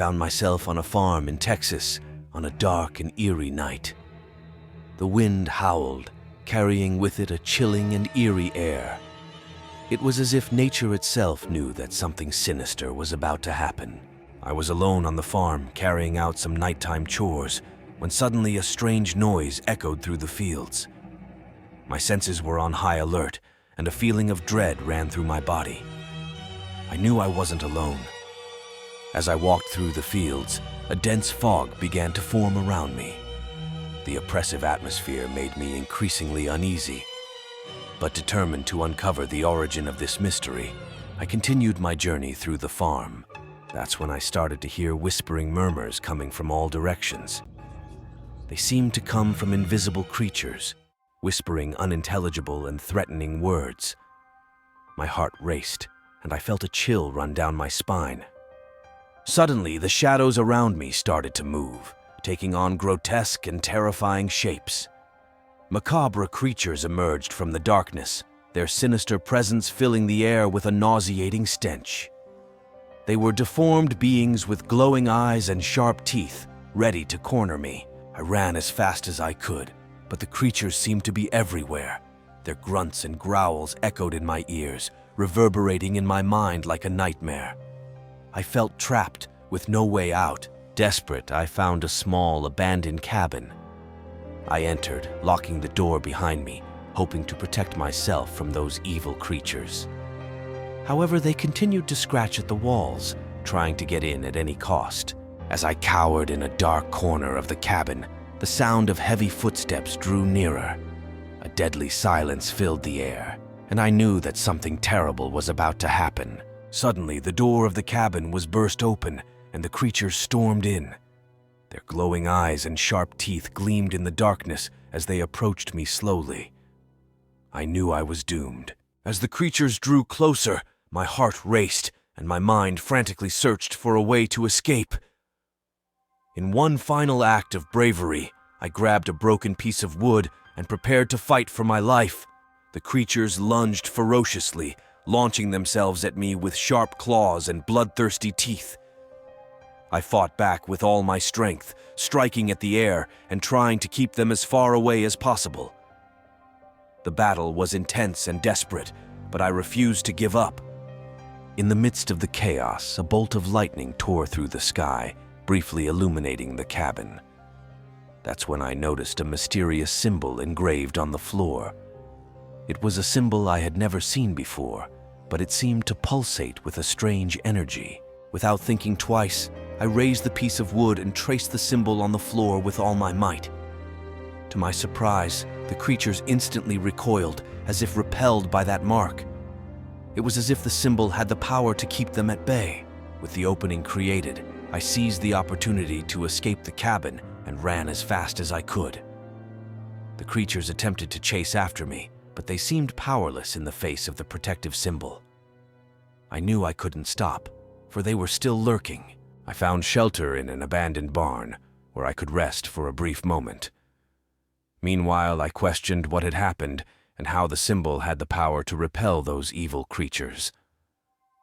found myself on a farm in Texas on a dark and eerie night. The wind howled, carrying with it a chilling and eerie air. It was as if nature itself knew that something sinister was about to happen. I was alone on the farm, carrying out some nighttime chores, when suddenly a strange noise echoed through the fields. My senses were on high alert, and a feeling of dread ran through my body. I knew I wasn't alone. As I walked through the fields, a dense fog began to form around me. The oppressive atmosphere made me increasingly uneasy. But determined to uncover the origin of this mystery, I continued my journey through the farm. That's when I started to hear whispering murmurs coming from all directions. They seemed to come from invisible creatures, whispering unintelligible and threatening words. My heart raced, and I felt a chill run down my spine. Suddenly, the shadows around me started to move, taking on grotesque and terrifying shapes. Macabre creatures emerged from the darkness, their sinister presence filling the air with a nauseating stench. They were deformed beings with glowing eyes and sharp teeth, ready to corner me. I ran as fast as I could, but the creatures seemed to be everywhere. Their grunts and growls echoed in my ears, reverberating in my mind like a nightmare. I felt trapped, with no way out. Desperate, I found a small, abandoned cabin. I entered, locking the door behind me, hoping to protect myself from those evil creatures. However, they continued to scratch at the walls, trying to get in at any cost. As I cowered in a dark corner of the cabin, the sound of heavy footsteps drew nearer. A deadly silence filled the air, and I knew that something terrible was about to happen. Suddenly, the door of the cabin was burst open, and the creatures stormed in. Their glowing eyes and sharp teeth gleamed in the darkness as they approached me slowly. I knew I was doomed. As the creatures drew closer, my heart raced, and my mind frantically searched for a way to escape. In one final act of bravery, I grabbed a broken piece of wood and prepared to fight for my life. The creatures lunged ferociously, launching themselves at me with sharp claws and bloodthirsty teeth. I fought back with all my strength, striking at the air and trying to keep them as far away as possible. The battle was intense and desperate, but I refused to give up. In the midst of the chaos, a bolt of lightning tore through the sky, briefly illuminating the cabin. That's when I noticed a mysterious symbol engraved on the floor. It was a symbol I had never seen before, but it seemed to pulsate with a strange energy. Without thinking twice, I raised the piece of wood and traced the symbol on the floor with all my might. To my surprise, the creatures instantly recoiled, as if repelled by that mark. It was as if the symbol had the power to keep them at bay. With the opening created, I seized the opportunity to escape the cabin and ran as fast as I could. The creatures attempted to chase after me, but they seemed powerless in the face of the protective symbol. I knew I couldn't stop, for they were still lurking. I found shelter in an abandoned barn, where I could rest for a brief moment. Meanwhile, I questioned what had happened and how the symbol had the power to repel those evil creatures.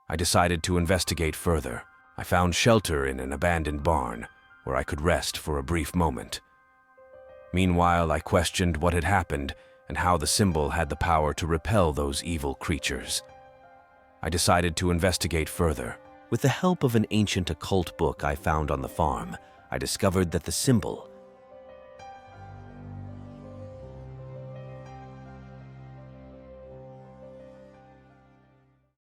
I decided to investigate further. I found shelter in an abandoned barn, where I could rest for a brief moment. Meanwhile, I questioned what had happened and how the symbol had the power to repel those evil creatures. I decided to investigate further. With the help of an ancient occult book I found on the farm, I discovered that the symbol